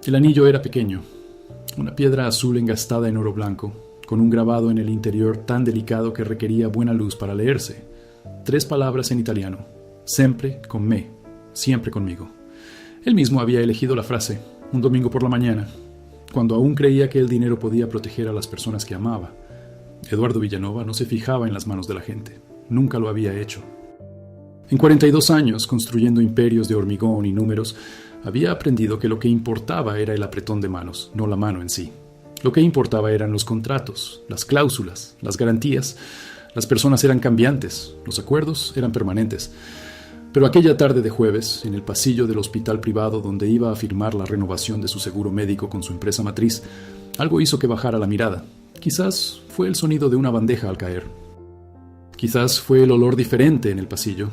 El anillo era pequeño, una piedra azul engastada en oro blanco, con un grabado en el interior tan delicado que requería buena luz para leerse. 3 palabras en italiano: sempre con me, siempre conmigo. Él mismo había elegido la frase, un domingo por la mañana, cuando aún creía que el dinero podía proteger a las personas que amaba. Eduardo Villanova no se fijaba en las manos de la gente, nunca lo había hecho. En 42 años, construyendo imperios de hormigón y números, había aprendido que lo que importaba era el apretón de manos, no la mano en sí. Lo que importaba eran los contratos, las cláusulas, las garantías. Las personas eran cambiantes, los acuerdos eran permanentes. Pero aquella tarde de jueves, en el pasillo del hospital privado donde iba a firmar la renovación de su seguro médico con su empresa matriz, algo hizo que bajara la mirada. Quizás fue el sonido de una bandeja al caer. Quizás fue el olor diferente en el pasillo.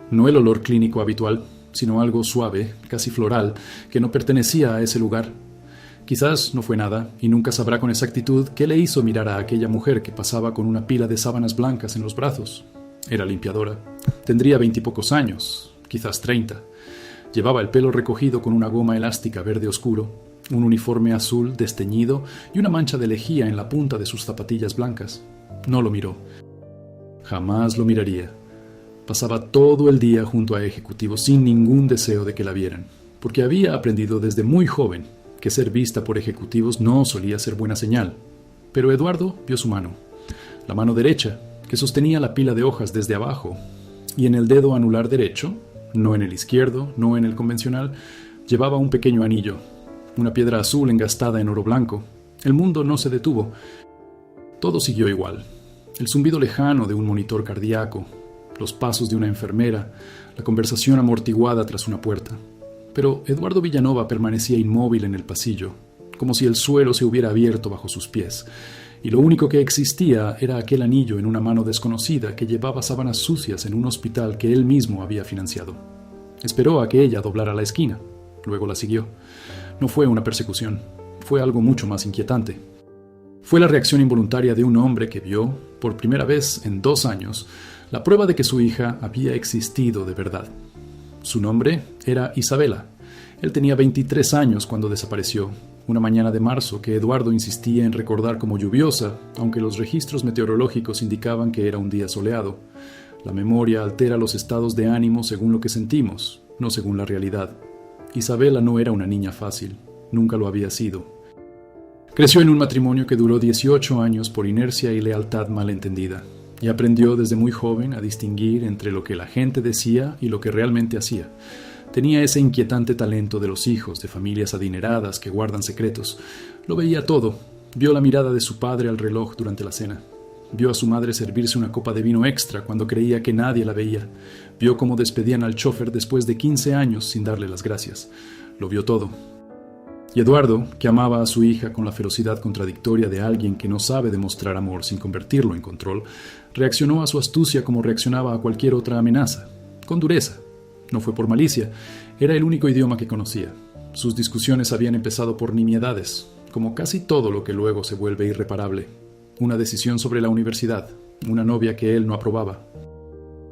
No el olor clínico habitual, sino algo suave, casi floral, que no pertenecía a ese lugar. Quizás no fue nada, y nunca sabrá con exactitud qué le hizo mirar a aquella mujer que pasaba con una pila de sábanas blancas en los brazos. Era limpiadora. Tendría 20 y pocos años, quizás 30. Llevaba el pelo recogido con una goma elástica verde oscuro, un uniforme azul desteñido y una mancha de lejía en la punta de sus zapatillas blancas. No lo miró. Jamás lo miraría. Pasaba todo el día junto a ejecutivos sin ningún deseo de que la vieran, porque había aprendido desde muy joven que ser vista por ejecutivos no solía ser buena señal. Pero Eduardo vio su mano, la mano derecha, que sostenía la pila de hojas desde abajo, y en el dedo anular derecho, no en el izquierdo, no en el convencional, llevaba un pequeño anillo, una piedra azul engastada en oro blanco. El mundo no se detuvo. Todo siguió igual. El zumbido lejano de un monitor cardíaco, los pasos de una enfermera, la conversación amortiguada tras una puerta. Pero Eduardo Villanova permanecía inmóvil en el pasillo, como si el suelo se hubiera abierto bajo sus pies, y lo único que existía era aquel anillo en una mano desconocida que llevaba sábanas sucias en un hospital que él mismo había financiado. Esperó a que ella doblara la esquina, luego la siguió. No fue una persecución, fue algo mucho más inquietante. Fue la reacción involuntaria de un hombre que vio, por primera vez en 2 años, la prueba de que su hija había existido de verdad. Su nombre era Isabela. Él tenía 23 años cuando desapareció, una mañana de marzo que Eduardo insistía en recordar como lluviosa, aunque los registros meteorológicos indicaban que era un día soleado. La memoria altera los estados de ánimo según lo que sentimos, no según la realidad. Isabela no era una niña fácil, nunca lo había sido. Creció en un matrimonio que duró 18 años por inercia y lealtad malentendida, y aprendió desde muy joven a distinguir entre lo que la gente decía y lo que realmente hacía. Tenía ese inquietante talento de los hijos de familias adineradas que guardan secretos. Lo veía todo. Vio la mirada de su padre al reloj durante la cena. Vio a su madre servirse una copa de vino extra cuando creía que nadie la veía. Vio cómo despedían al chofer después de 15 años sin darle las gracias. Lo vio todo. Y Eduardo, que amaba a su hija con la ferocidad contradictoria de alguien que no sabe demostrar amor sin convertirlo en control, reaccionó a su astucia como reaccionaba a cualquier otra amenaza, con dureza. No fue por malicia, era el único idioma que conocía. Sus discusiones habían empezado por nimiedades, como casi todo lo que luego se vuelve irreparable. Una decisión sobre la universidad, una novia que él no aprobaba.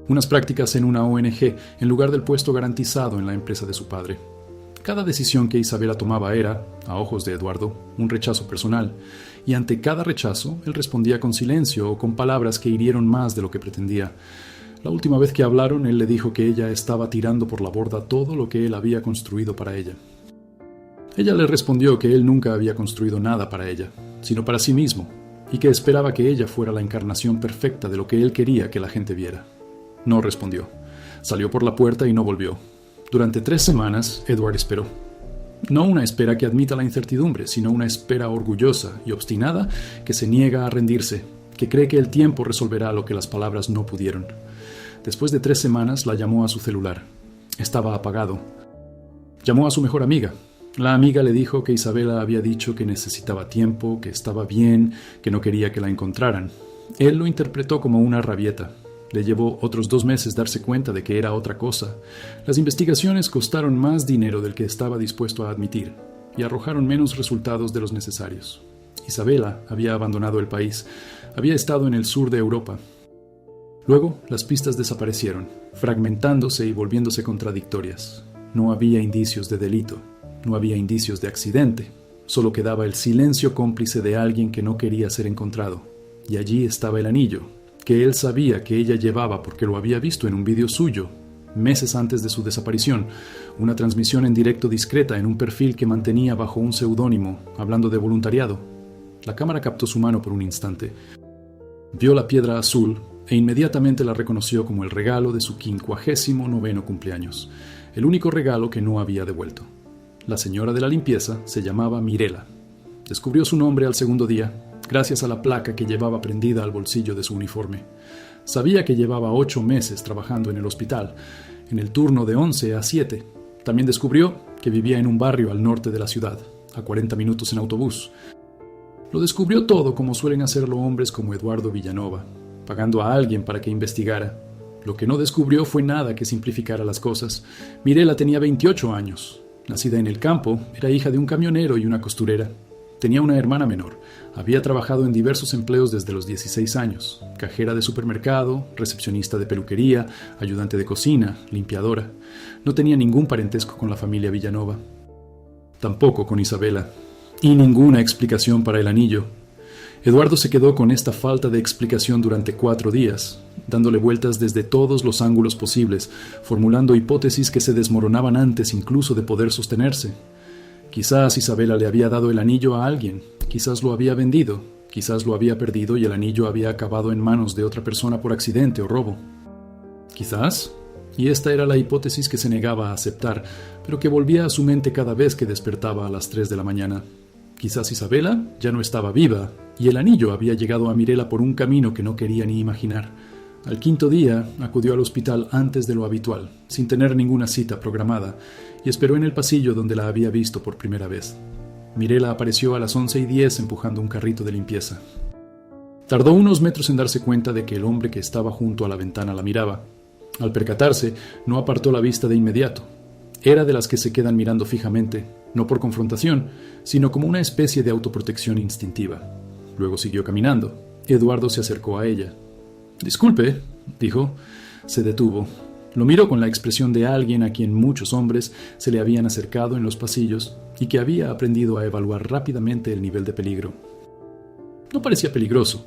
Unas prácticas en una ONG en lugar del puesto garantizado en la empresa de su padre. Cada decisión que Isabela tomaba era, a ojos de Eduardo, un rechazo personal, y ante cada rechazo él respondía con silencio o con palabras que hirieron más de lo que pretendía. La última vez que hablaron, él le dijo que ella estaba tirando por la borda todo lo que él había construido para ella. Ella le respondió que él nunca había construido nada para ella, sino para sí mismo, y que esperaba que ella fuera la encarnación perfecta de lo que él quería que la gente viera. No respondió. Salió por la puerta y no volvió. Durante 3 semanas, Edward esperó. No una espera que admita la incertidumbre, sino una espera orgullosa y obstinada que se niega a rendirse, que cree que el tiempo resolverá lo que las palabras no pudieron. Después de 3 semanas, la llamó a su celular. Estaba apagado. Llamó a su mejor amiga. La amiga le dijo que Isabela había dicho que necesitaba tiempo, que estaba bien, que no quería que la encontraran. Él lo interpretó como una rabieta. Le llevó otros 2 meses darse cuenta de que era otra cosa. Las investigaciones costaron más dinero del que estaba dispuesto a admitir y arrojaron menos resultados de los necesarios. Isabela había abandonado el país. Había estado en el sur de Europa. Luego, las pistas desaparecieron, fragmentándose y volviéndose contradictorias. No había indicios de delito, no había indicios de accidente. Solo quedaba el silencio cómplice de alguien que no quería ser encontrado. Y allí estaba el anillo, que él sabía que ella llevaba porque lo había visto en un vídeo suyo, meses antes de su desaparición, una transmisión en directo discreta en un perfil que mantenía bajo un seudónimo, hablando de voluntariado. La cámara captó su mano por un instante. Vio la piedra azul e inmediatamente la reconoció como el regalo de su 59º cumpleaños, el único regalo que no había devuelto. La señora de la limpieza se llamaba Mirela. Descubrió su nombre al segundo día, gracias a la placa que llevaba prendida al bolsillo de su uniforme. Sabía que llevaba 8 meses trabajando en el hospital, en el turno de 11 a 7. También descubrió que vivía en un barrio al norte de la ciudad, a 40 minutos en autobús. Lo descubrió todo como suelen hacerlo hombres como Eduardo Villanova, pagando a alguien para que investigara. Lo que no descubrió fue nada que simplificara las cosas. Mirela tenía 28 años. Nacida en el campo, era hija de un camionero y una costurera. Tenía una hermana menor. Había trabajado en diversos empleos desde los 16 años. Cajera de supermercado, recepcionista de peluquería, ayudante de cocina, limpiadora. No tenía ningún parentesco con la familia Villanova. Tampoco con Isabela. Y ninguna explicación para el anillo. Eduardo se quedó con esta falta de explicación durante 4 días, dándole vueltas desde todos los ángulos posibles, formulando hipótesis que se desmoronaban antes incluso de poder sostenerse. Quizás Isabela le había dado el anillo a alguien, quizás lo había vendido, quizás lo había perdido y el anillo había acabado en manos de otra persona por accidente o robo. Quizás, y esta era la hipótesis que se negaba a aceptar, pero que volvía a su mente cada vez que despertaba a las 3 de la mañana. Quizás Isabela ya no estaba viva y el anillo había llegado a Mirela por un camino que no quería ni imaginar. Al 5.º día acudió al hospital antes de lo habitual, sin tener ninguna cita programada, y esperó en el pasillo donde la había visto por primera vez. Mirela apareció a las 11:10 empujando un carrito de limpieza. Tardó unos metros en darse cuenta de que el hombre que estaba junto a la ventana la miraba. Al percatarse, no apartó la vista de inmediato. Era de las que se quedan mirando fijamente, no por confrontación, sino como una especie de autoprotección instintiva. Luego siguió caminando. Eduardo se acercó a ella. «Disculpe», dijo. Se detuvo. Lo miró con la expresión de alguien a quien muchos hombres se le habían acercado en los pasillos y que había aprendido a evaluar rápidamente el nivel de peligro. No parecía peligroso.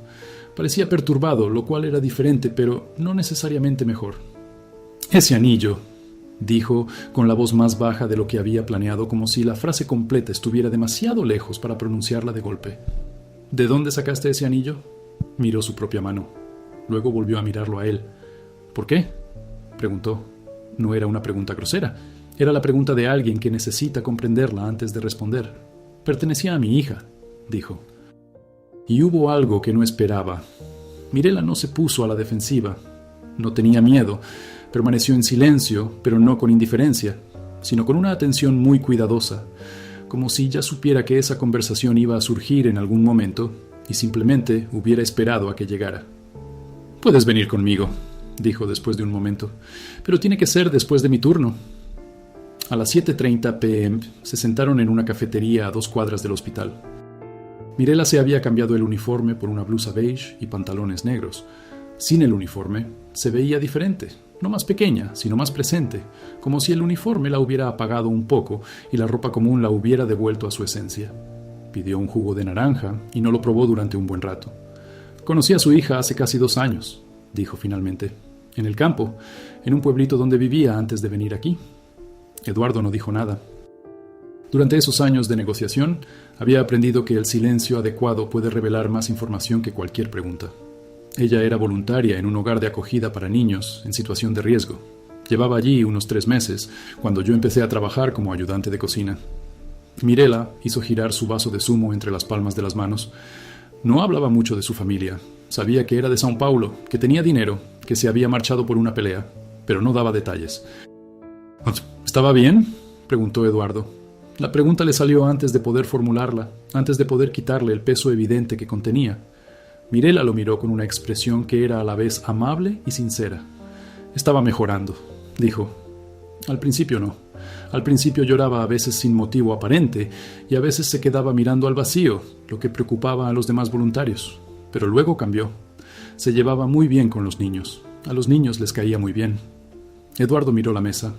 Parecía perturbado, lo cual era diferente, pero no necesariamente mejor. «Ese anillo», dijo con la voz más baja de lo que había planeado, como si la frase completa estuviera demasiado lejos para pronunciarla de golpe. «¿De dónde sacaste ese anillo?» Miró su propia mano. Luego volvió a mirarlo a él. «¿Por qué?», preguntó. No era una pregunta grosera. Era la pregunta de alguien que necesita comprenderla antes de responder. «Pertenecía a mi hija», dijo. Y hubo algo que no esperaba. Mirela no se puso a la defensiva. No tenía miedo. Permaneció en silencio, pero no con indiferencia, sino con una atención muy cuidadosa, como si ya supiera que esa conversación iba a surgir en algún momento y simplemente hubiera esperado a que llegara. «Puedes venir conmigo», dijo después de un momento, «pero tiene que ser después de mi turno». A las 7:30 p.m. se sentaron en una cafetería a 2 cuadras del hospital. Mirela se había cambiado el uniforme por una blusa beige y pantalones negros. Sin el uniforme, se veía diferente. No más pequeña, sino más presente, como si el uniforme la hubiera apagado un poco y la ropa común la hubiera devuelto a su esencia. Pidió un jugo de naranja y no lo probó durante un buen rato. «Conocí a su hija hace casi 2 años», dijo finalmente, «en el campo, en un pueblito donde vivía antes de venir aquí». Eduardo no dijo nada. Durante esos años de negociación, había aprendido que el silencio adecuado puede revelar más información que cualquier pregunta. Ella era voluntaria en un hogar de acogida para niños en situación de riesgo. Llevaba allí unos 3 meses, cuando yo empecé a trabajar como ayudante de cocina. Mirela hizo girar su vaso de zumo entre las palmas de las manos. No hablaba mucho de su familia. Sabía que era de São Paulo, que tenía dinero, que se había marchado por una pelea, pero no daba detalles. «¿Estaba bien?», preguntó Eduardo. La pregunta le salió antes de poder formularla, antes de poder quitarle el peso evidente que contenía. Mirela lo miró con una expresión que era a la vez amable y sincera. «Estaba mejorando», dijo. Al principio no. Al principio lloraba a veces sin motivo aparente y a veces se quedaba mirando al vacío, lo que preocupaba a los demás voluntarios. Pero luego cambió. Se llevaba muy bien con los niños. A los niños les caía muy bien. Eduardo miró la mesa.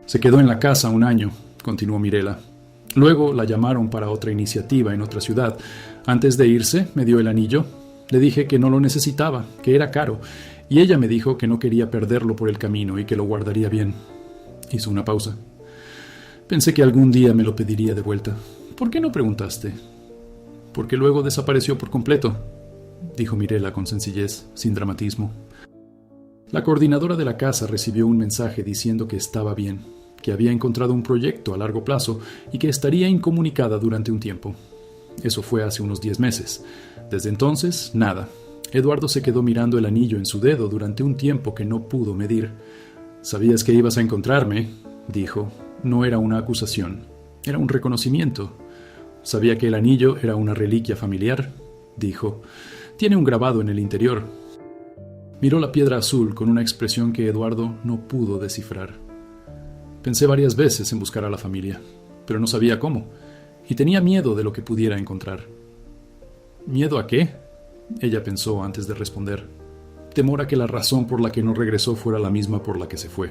Se quedó en la casa un año, continuó Mirela. Luego la llamaron para otra iniciativa en otra ciudad. Antes de irse, me dio el anillo. Le dije que no lo necesitaba, que era caro, y ella me dijo que no quería perderlo por el camino y que lo guardaría bien. Hizo una pausa. Pensé que algún día me lo pediría de vuelta. ¿Por qué no preguntaste? Porque luego desapareció por completo, dijo Mirela con sencillez, sin dramatismo. La coordinadora de la casa recibió un mensaje diciendo que estaba bien, que había encontrado un proyecto a largo plazo y que estaría incomunicada durante un tiempo. Eso fue hace unos 10 meses. Desde entonces, nada. Eduardo se quedó mirando el anillo en su dedo durante un tiempo que no pudo medir. «¿Sabías que ibas a encontrarme?», dijo. No era una acusación, era un reconocimiento. «¿Sabía que el anillo era una reliquia familiar?», dijo. «Tiene un grabado en el interior». Miró la piedra azul con una expresión que Eduardo no pudo descifrar. Pensé varias veces en buscar a la familia, pero no sabía cómo, y tenía miedo de lo que pudiera encontrar. ¿Miedo a qué?, ella pensó antes de responder. Temor a que la razón por la que no regresó fuera la misma por la que se fue.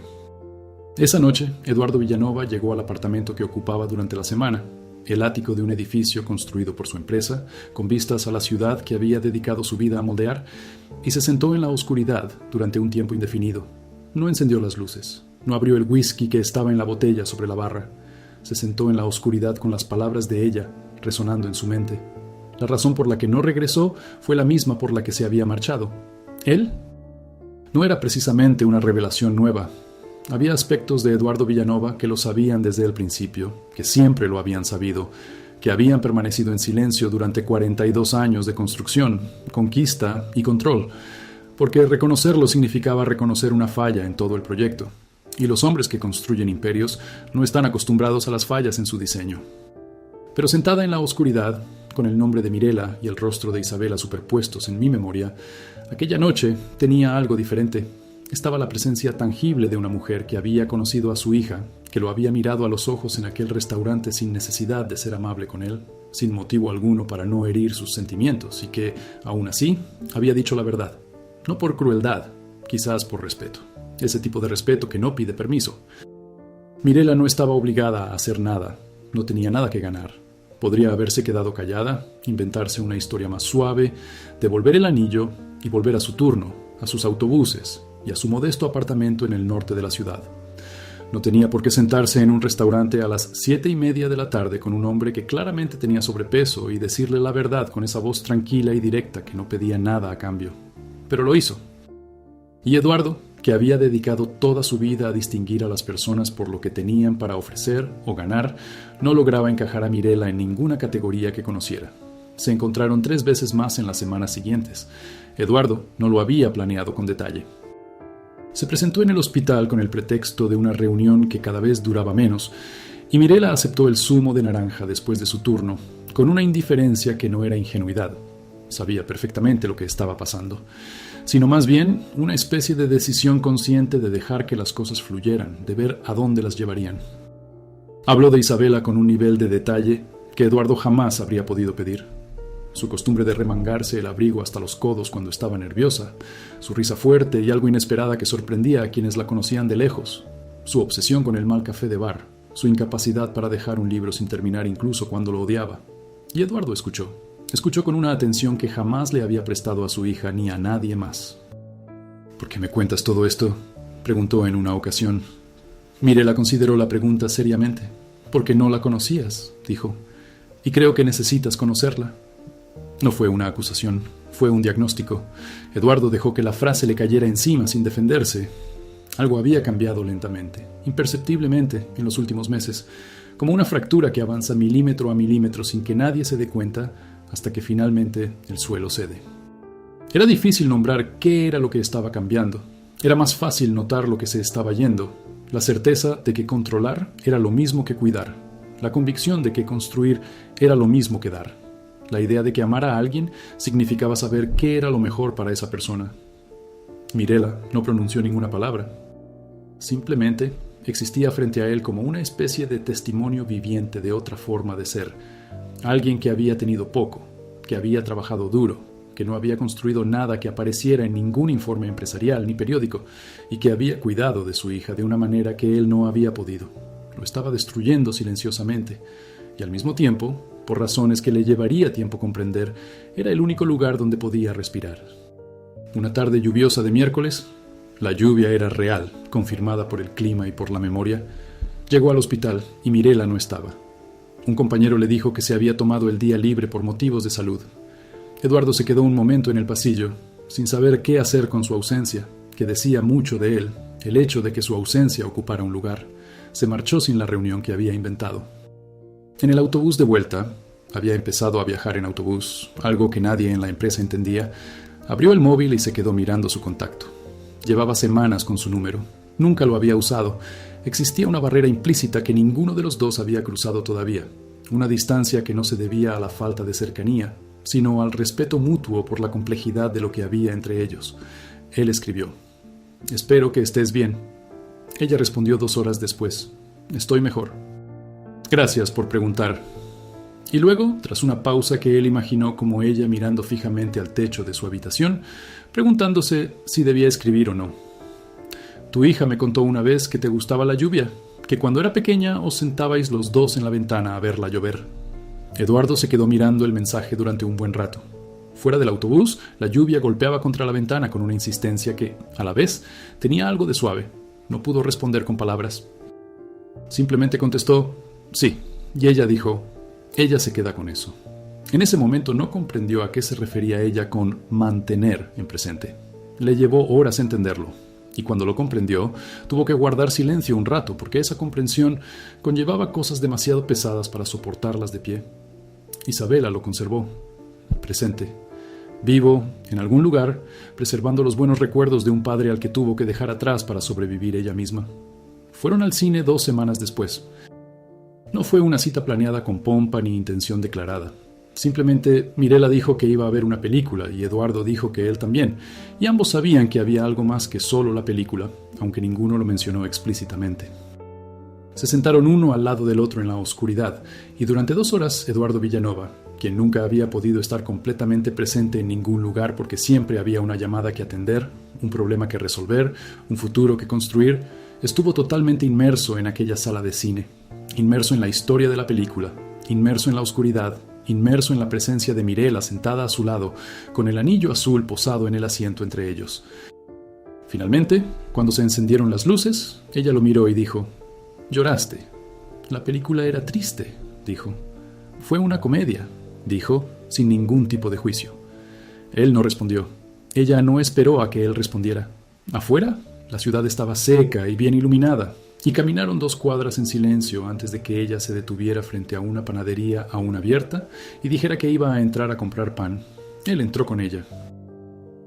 Esa noche, Eduardo Villanova llegó al apartamento que ocupaba durante la semana, el ático de un edificio construido por su empresa, con vistas a la ciudad que había dedicado su vida a moldear, y se sentó en la oscuridad durante un tiempo indefinido. No encendió las luces, no abrió el whisky que estaba en la botella sobre la barra. Se sentó en la oscuridad con las palabras de ella resonando en su mente. La razón por la que no regresó fue la misma por la que se había marchado. ¿Él? No era precisamente una revelación nueva. Había aspectos de Eduardo Villanova que lo sabían desde el principio, que siempre lo habían sabido, que habían permanecido en silencio durante 42 años de construcción, conquista y control, porque reconocerlo significaba reconocer una falla en todo el proyecto, y los hombres que construyen imperios no están acostumbrados a las fallas en su diseño. Pero sentada en la oscuridad, con el nombre de Mirela y el rostro de Isabela superpuestos en mi memoria, aquella noche tenía algo diferente. Estaba la presencia tangible de una mujer que había conocido a su hija, que lo había mirado a los ojos en aquel restaurante sin necesidad de ser amable con él, sin motivo alguno para no herir sus sentimientos, y que, aún así, había dicho la verdad. No por crueldad, quizás por respeto. Ese tipo de respeto que no pide permiso. Mirela no estaba obligada a hacer nada, no tenía nada que ganar. Podría haberse quedado callada, inventarse una historia más suave, devolver el anillo y volver a su turno, a sus autobuses y a su modesto apartamento en el norte de la ciudad. No tenía por qué sentarse en un restaurante a las 7:30 de la tarde con un hombre que claramente tenía sobrepeso y decirle la verdad con esa voz tranquila y directa que no pedía nada a cambio. Pero lo hizo. Y Eduardo, que había dedicado toda su vida a distinguir a las personas por lo que tenían para ofrecer o ganar, no lograba encajar a Mirela en ninguna categoría que conociera. Se encontraron 3 veces más en las semanas siguientes. Eduardo no lo había planeado con detalle. Se presentó en el hospital con el pretexto de una reunión que cada vez duraba menos, y Mirela aceptó el zumo de naranja después de su turno, con una indiferencia que no era ingenuidad. Sabía perfectamente lo que estaba pasando, sino más bien una especie de decisión consciente de dejar que las cosas fluyeran, de ver a dónde las llevarían. Habló de Isabela con un nivel de detalle que Eduardo jamás habría podido pedir. Su costumbre de remangarse el abrigo hasta los codos cuando estaba nerviosa, su risa fuerte y algo inesperada que sorprendía a quienes la conocían de lejos, su obsesión con el mal café de bar, su incapacidad para dejar un libro sin terminar incluso cuando lo odiaba. Y Eduardo escuchó. Escuchó con una atención que jamás le había prestado a su hija ni a nadie más. «¿Por qué me cuentas todo esto?», preguntó en una ocasión. Mirela consideró la pregunta seriamente. «Porque no la conocías», dijo, «y creo que necesitas conocerla». No fue una acusación, fue un diagnóstico. Eduardo dejó que la frase le cayera encima sin defenderse. Algo había cambiado lentamente, imperceptiblemente, en los últimos meses, como una fractura que avanza milímetro a milímetro sin que nadie se dé cuenta, hasta que finalmente el suelo cede. Era difícil nombrar qué era lo que estaba cambiando. Era más fácil notar lo que se estaba yendo, la certeza de que controlar era lo mismo que cuidar, la convicción de que construir era lo mismo que dar, la idea de que amar a alguien significaba saber qué era lo mejor para esa persona. Mirela no pronunció ninguna palabra. Simplemente existía frente a él como una especie de testimonio viviente de otra forma de ser. Alguien que había tenido poco, que había trabajado duro, que no había construido nada que apareciera en ningún informe empresarial ni periódico, y que había cuidado de su hija de una manera que él no había podido. Lo estaba destruyendo silenciosamente, y al mismo tiempo, por razones que le llevaría tiempo comprender, era el único lugar donde podía respirar. Una tarde lluviosa de miércoles, la lluvia era real, confirmada por el clima y por la memoria, llegó al hospital y Mirela no estaba. Un compañero le dijo que se había tomado el día libre por motivos de salud. Eduardo se quedó un momento en el pasillo, sin saber qué hacer con su ausencia, que decía mucho de él, el hecho de que su ausencia ocupara un lugar. Se marchó sin la reunión que había inventado. En el autobús de vuelta, había empezado a viajar en autobús, algo que nadie en la empresa entendía, abrió el móvil y se quedó mirando su contacto. Llevaba semanas con su número, nunca lo había usado. Existía una barrera implícita que ninguno de los dos había cruzado todavía, una distancia que no se debía a la falta de cercanía, sino al respeto mutuo por la complejidad de lo que había entre ellos. Él escribió: «Espero que estés bien». Ella respondió 2 horas después: «Estoy mejor. Gracias por preguntar». Y luego, tras una pausa que él imaginó como ella mirando fijamente al techo de su habitación, preguntándose si debía escribir o no: «Tu hija me contó una vez que te gustaba la lluvia, que cuando era pequeña os sentabais los dos en la ventana a verla llover». Eduardo se quedó mirando el mensaje durante un buen rato. Fuera del autobús, la lluvia golpeaba contra la ventana con una insistencia que, a la vez, tenía algo de suave. No pudo responder con palabras. Simplemente contestó: «Sí», y ella dijo: «Ella se queda con eso». En ese momento no comprendió a qué se refería ella con mantener en presente. Le llevó horas entenderlo, y cuando lo comprendió, tuvo que guardar silencio un rato, porque esa comprensión conllevaba cosas demasiado pesadas para soportarlas de pie. Isabela lo conservó, presente, vivo, en algún lugar, preservando los buenos recuerdos de un padre al que tuvo que dejar atrás para sobrevivir ella misma. Fueron al cine 2 semanas después. No fue una cita planeada con pompa ni intención declarada. Simplemente Mirela dijo que iba a ver una película y Eduardo dijo que él también, y ambos sabían que había algo más que solo la película, aunque ninguno lo mencionó explícitamente. Se sentaron uno al lado del otro en la oscuridad, y durante 2 horas Eduardo Villanova, quien nunca había podido estar completamente presente en ningún lugar porque siempre había una llamada que atender, un problema que resolver, un futuro que construir, estuvo totalmente inmerso en aquella sala de cine, inmerso en la historia de la película, inmerso en la oscuridad, inmerso en la presencia de Mirela sentada a su lado, con el anillo azul posado en el asiento entre ellos. Finalmente, cuando se encendieron las luces, ella lo miró y dijo: «Lloraste. La película era triste», dijo. «Fue una comedia», dijo, sin ningún tipo de juicio. Él no respondió. Ella no esperó a que él respondiera. Afuera, la ciudad estaba seca y bien iluminada, y caminaron 2 cuadras en silencio antes de que ella se detuviera frente a una panadería aún abierta y dijera que iba a entrar a comprar pan. Él entró con ella.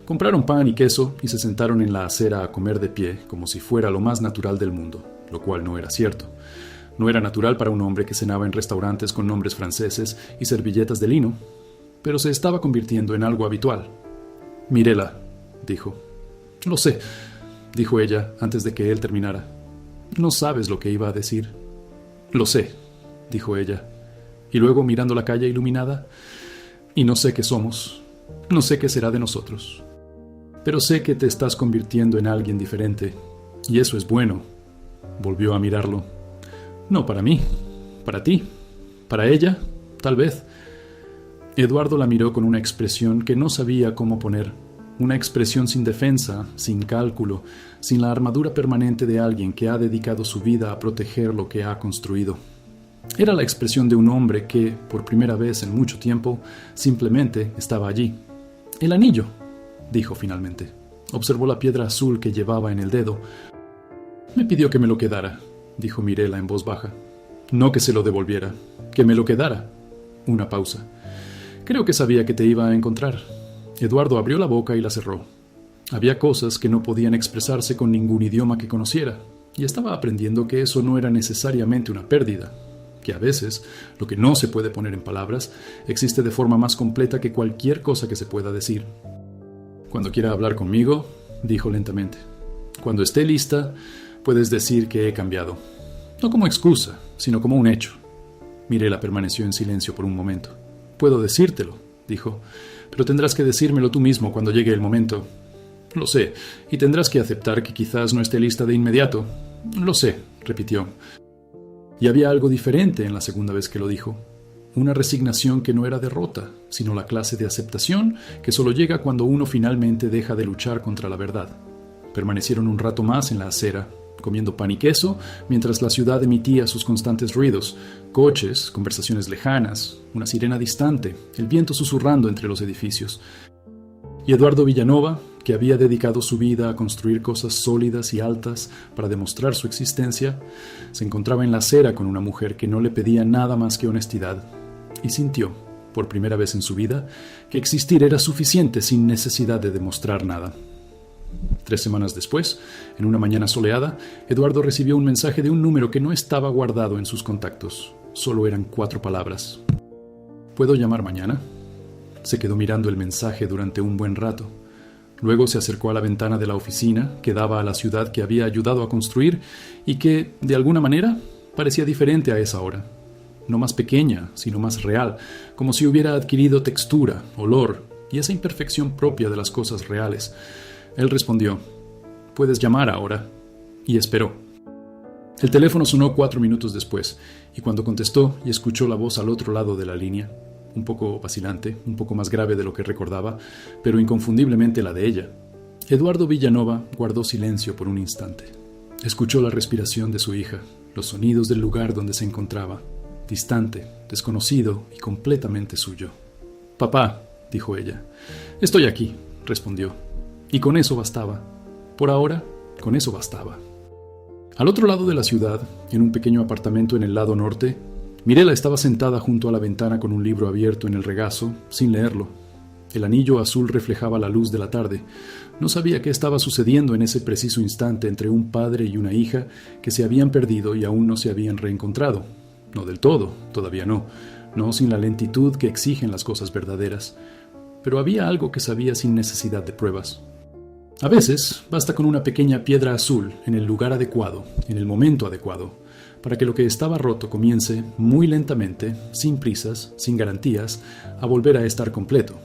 Compraron pan y queso y se sentaron en la acera a comer de pie como si fuera lo más natural del mundo, lo cual no era cierto. No era natural para un hombre que cenaba en restaurantes con nombres franceses y servilletas de lino, pero se estaba convirtiendo en algo habitual. «Mirela», dijo. «Lo sé», dijo ella antes de que él terminara. «No sabes lo que iba a decir». «Lo sé», dijo ella. Y luego, mirando la calle iluminada: «Y no sé qué somos, no sé qué será de nosotros. Pero sé que te estás convirtiendo en alguien diferente, y eso es bueno». Volvió a mirarlo. «No para mí, para ti, para ella, tal vez». Eduardo la miró con una expresión que no sabía cómo poner, una expresión sin defensa, sin cálculo, sin la armadura permanente de alguien que ha dedicado su vida a proteger lo que ha construido. Era la expresión de un hombre que, por primera vez en mucho tiempo, simplemente estaba allí. «El anillo», dijo finalmente. Observó la piedra azul que llevaba en el dedo. «Me pidió que me lo quedara», dijo Mirela en voz baja. «No que se lo devolviera, que me lo quedara». Una pausa. «Creo que sabía que te iba a encontrar». Eduardo abrió la boca y la cerró. Había cosas que no podían expresarse con ningún idioma que conociera, y estaba aprendiendo que eso no era necesariamente una pérdida, que a veces lo que no se puede poner en palabras existe de forma más completa que cualquier cosa que se pueda decir. «Cuando quiera hablar conmigo», dijo lentamente, «cuando esté lista, puedes decir que he cambiado. No como excusa, sino como un hecho». Mirela permaneció en silencio por un momento. «Puedo decírtelo», dijo, pero tendrás que decírmelo tú mismo cuando llegue el momento. Lo sé, y tendrás que aceptar que quizás no esté lista de inmediato. Lo sé, repitió. Y había algo diferente en la segunda vez que lo dijo. Una resignación que no era derrota, sino la clase de aceptación que solo llega cuando uno finalmente deja de luchar contra la verdad. Permanecieron un rato más en la acera, comiendo pan y queso, mientras la ciudad emitía sus constantes ruidos, coches, conversaciones lejanas, una sirena distante, el viento susurrando entre los edificios. Y Eduardo Villanova, que había dedicado su vida a construir cosas sólidas y altas para demostrar su existencia, se encontraba en la acera con una mujer que no le pedía nada más que honestidad, y sintió, por primera vez en su vida, que existir era suficiente sin necesidad de demostrar nada. 3 semanas después, en una mañana soleada, Eduardo recibió un mensaje de un número que no estaba guardado en sus contactos. Solo eran 4 palabras. ¿Puedo llamar mañana? Se quedó mirando el mensaje durante un buen rato. Luego se acercó a la ventana de la oficina que daba a la ciudad que había ayudado a construir y que, de alguna manera, parecía diferente a esa hora. No más pequeña, sino más real, como si hubiera adquirido textura, olor y esa imperfección propia de las cosas reales. Él respondió: «Puedes llamar ahora», y esperó. El teléfono sonó 4 minutos después, y cuando contestó y escuchó la voz al otro lado de la línea, un poco vacilante, un poco más grave de lo que recordaba, pero inconfundiblemente la de ella, Eduardo Villanova guardó silencio por un instante. Escuchó la respiración de su hija, los sonidos del lugar donde se encontraba, distante, desconocido y completamente suyo. «Papá», dijo ella. «Estoy aquí», respondió. Y con eso bastaba. Por ahora, con eso bastaba. Al otro lado de la ciudad, en un pequeño apartamento en el lado norte, Mirela estaba sentada junto a la ventana con un libro abierto en el regazo, sin leerlo. El anillo azul reflejaba la luz de la tarde. No sabía qué estaba sucediendo en ese preciso instante entre un padre y una hija que se habían perdido y aún no se habían reencontrado. No del todo, todavía no sin la lentitud que exigen las cosas verdaderas. Pero había algo que sabía sin necesidad de pruebas. A veces basta con una pequeña piedra azul en el lugar adecuado, en el momento adecuado, para que lo que estaba roto comience, muy lentamente, sin prisas, sin garantías, a volver a estar completo.